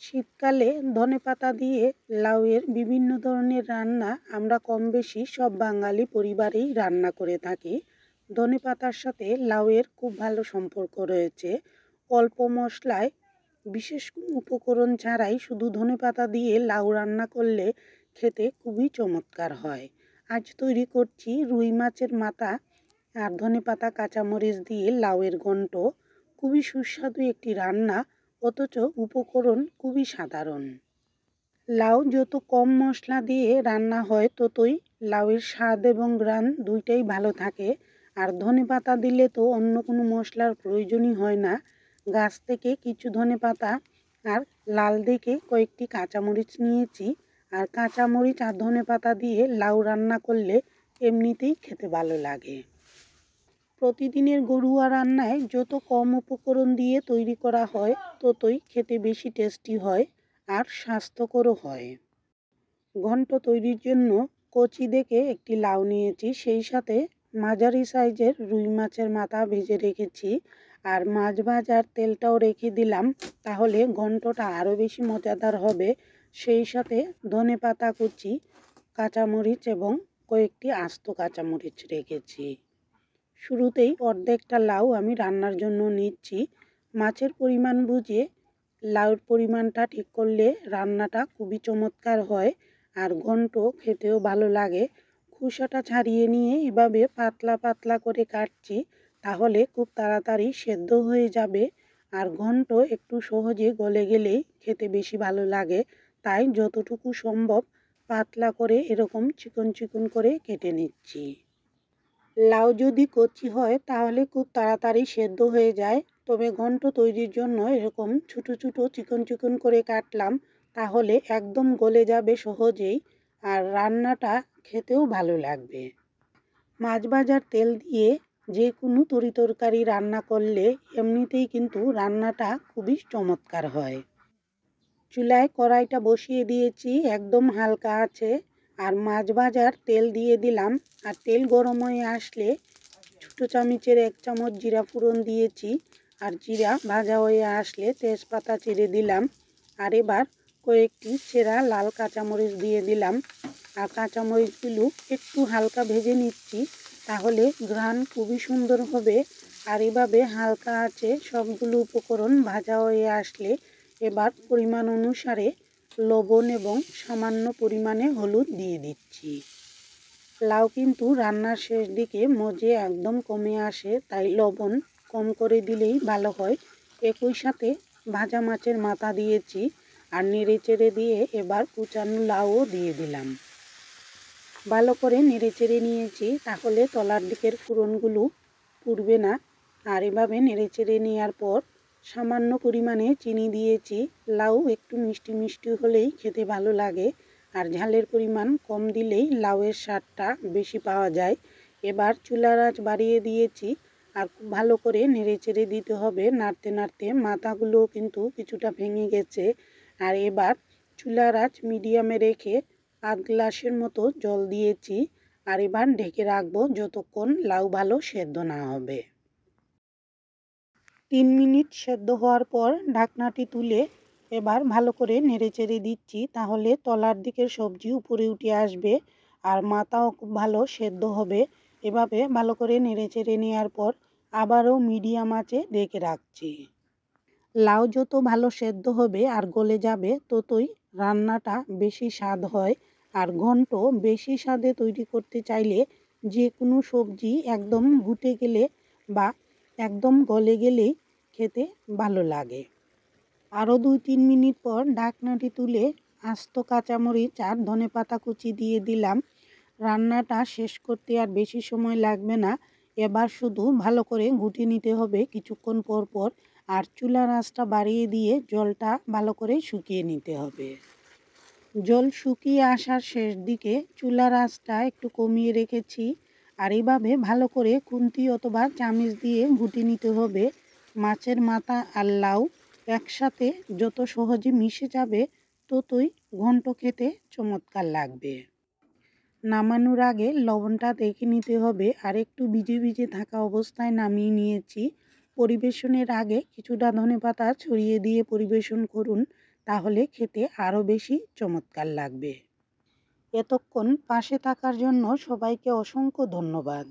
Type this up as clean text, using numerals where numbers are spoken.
শীতকালে ধনেপাতা দিয়ে লাউয়ের বিভিন্ন ধরনের রান্না আমরা কম বেশি সব বাঙালি পরিবারেই রান্না করে থাকি। ধনেপাতার সাথে লাউয়ের খুব ভালো সম্পর্ক রয়েছে। অল্প মশলায় বিশেষ কোনো উপকরণ ছাড়াই শুধু ধনেপাতা দিয়ে লাউ রান্না করলে খেতে খুবই চমৎকার হয়। আজ তৈরি করছি রুই মাছের মাথা আর ধনেপাতা কাঁচামরিচ দিয়ে লাউয়ের ঘন্ট। খুবই সুস্বাদু একটি রান্না, অথচ উপকরণ খুবই সাধারণ। লাউ যত কম মশলা দিয়ে রান্না হয় ততই লাউয়ের স্বাদ এবং ঘ্রাণ দুইটাই ভালো থাকে। আর ধনেপাতা দিলে তো অন্য কোনো মশলার প্রয়োজনই হয় না। গাছ থেকে কিছু ধনেপাতা আর লাল দেখে কয়েকটি কাঁচামরিচ নিয়েছি। আর কাঁচামরিচ আর ধনেপাতা দিয়ে লাউ রান্না করলে এমনিতেই খেতে ভালো লাগে। প্রতিদিনের ঘরোয়া রান্নায় যত কম উপকরণ দিয়ে তৈরি করা হয় ততই খেতে বেশি টেস্টি হয় আর স্বাস্থ্যকরও হয়। ঘন্ট তৈরির জন্য কচি দেখে একটি লাউ নিয়েছি, সেই সাথে মাঝারি সাইজের রুই মাছের মাথা ভেজে রেখেছি। আর মাছ ভাজার তেলটাও রেখে দিলাম, তাহলে ঘন্টটা আরও বেশি মজাদার হবে। সেই সাথে ধনেপাতা কুচি, কাঁচামরিচ এবং কয়েকটি আস্ত কাঁচামরিচ রেখেছি। শুরুতেই অর্ধেকটা লাউ আমি রান্নার জন্য নিচ্ছি। মাছের পরিমাণ বুঝে লাউর পরিমাণটা ঠিক করলে রান্নাটা খুবই চমৎকার হয় আর ঘন্ট খেতেও ভালো লাগে। খোসাটা ছাড়িয়ে নিয়ে এভাবে পাতলা পাতলা করে কাটছি, তাহলে খুব তাড়াতাড়ি সেদ্ধ হয়ে যাবে আর ঘন্ট একটু সহজে গলে গেলেই খেতে বেশি ভালো লাগে। তাই যতটুকু সম্ভব পাতলা করে এরকম চিকন চিকন করে কেটে নিচ্ছি। লাউ যদি কচি হয় তাহলে খুব তাড়াতাড়ি সেদ্ধ হয়ে যায়, তবে ঘন্ট তৈরির জন্য এরকম ছোটো ছোটো চিকন চিকন করে কাটলাম, তাহলে একদম গলে যাবে সহজেই আর রান্নাটা খেতেও ভালো লাগবে। মাছ ভাজার তেল দিয়ে যে কোনো তরিতরকারি রান্না করলে এমনিতেই কিন্তু রান্নাটা খুবই চমৎকার হয়। চুলায় কড়াইটা বসিয়ে দিয়েছি, একদম হালকা আছে। আর মাছ ভাজার তেল দিয়ে দিলাম। আর তেল গরম হয়ে আসলে ছোটো চামচের 1 চামচ জিরা ফোড়ন দিয়েছি। আর জিরা ভাজা হয়ে আসলে তেজপাতা চিড়ে দিলাম। আর এবার কয়েকটি ছেঁড়া লাল কাঁচামরিচ দিয়ে দিলাম। আর কাঁচামরিচগুলো একটু হালকা ভেজে নিচ্ছি, তাহলে ঘ্রাণ খুবই সুন্দর হবে। আর এভাবে হালকা আছে সবগুলো উপকরণ ভাজা হয়ে আসলে এবার পরিমাণ অনুসারে লবণ এবং সামান্য পরিমাণে হলুদ দিয়ে দিচ্ছি। লাউ কিন্তু রান্নার শেষ দিকে মজে একদম কমে আসে, তাই লবণ কম করে দিলেই ভালো হয়। একই সাথে ভাজা মাছের মাথা দিয়েছি আর নেড়ে চেড়ে দিয়ে এবার কুচানো লাউও দিয়ে দিলাম। ভালো করে নেড়ে চেড়ে নিয়েছি, তাহলে তলার দিকের ফোড়নগুলো পুড়বে না। আর এভাবে নেড়ে চেড়ে নেওয়ার পর সামান্য পরিমাণে চিনি দিয়েছি। লাউ একটু মিষ্টি মিষ্টি হলেই খেতে ভালো লাগে, আর ঝালের পরিমাণ কম দিলেই লাউয়ের স্বাদটা বেশি পাওয়া যায়। এবার চুলার আঁচ বাড়িয়ে দিয়েছি আর খুব ভালো করে নেড়ে চেড়ে দিতে হবে। নাড়তে নাড়তে মাথাগুলোও কিন্তু কিছুটা ভেঙে গেছে। আর এবার চুলার আঁচ মিডিয়ামে রেখে 1/2 গ্লাসের মতো জল দিয়েছি। আর এবার ঢেকে রাখবো যতক্ষণ লাউ ভালো সেদ্ধ না হবে। 3 মিনিট সেদ্ধ হওয়ার পর ঢাকনাটি তুলে এবার ভালো করে নেড়ে চেড়ে দিচ্ছি, তাহলে তলার দিকের সবজি উপরে উঠে আসবে আর মাথাও খুব ভালো সেদ্ধ হবে। এভাবে ভালো করে নেড়ে চেড়ে নেওয়ার পর আবারও মিডিয়াম আঁচে ঢেকে রাখছি। লাউ যত ভালো সেদ্ধ হবে আর গলে যাবে ততই রান্নাটা বেশি স্বাদ হয়। আর ঘন্ট বেশি স্বাদে তৈরি করতে চাইলে যে কোনো সবজি একদম ঘুটে গেলে বা একদম গলে গেলেই খেতে ভালো লাগে। আরও 2-3 মিনিট পর ঢাকনাটি তুলে আস্ত কাঁচামরিচ আর ধনেপাতা কুচি দিয়ে দিলাম। রান্নাটা শেষ করতে আর বেশি সময় লাগবে না। এবার শুধু ভালো করে ঘুটে নিতে হবে কিছুক্ষণ পর পর, আর চুলার আঁচটা বাড়িয়ে দিয়ে জলটা ভালো করে শুকিয়ে নিতে হবে। জল শুকিয়ে আসার শেষ দিকে চুলার আঁচটা একটু কমিয়ে রেখেছি। আর এইভাবে ভালো করে খুন্তি অথবা চামচ দিয়ে ঘুটে নিতে হবে। মাছের মাথা আর লাউ একসাথে যত সহজে মিশে যাবে ততই ঘন্ট খেতে চমৎকার লাগবে। নামানোর আগে লবণটা দেখে নিতে হবে, আর একটু ভিজে ভিজে থাকা অবস্থায় নামিয়ে নিয়েছি। পরিবেশনের আগে কিছুটা ধনেপাতা ছড়িয়ে দিয়ে পরিবেশন করুন। তাহলে খেতে আরও বেশি চমৎকার লাগবে। এতক্ষণ পাশে থাকার জন্য সবাইকে অসংখ্য ধন্যবাদ।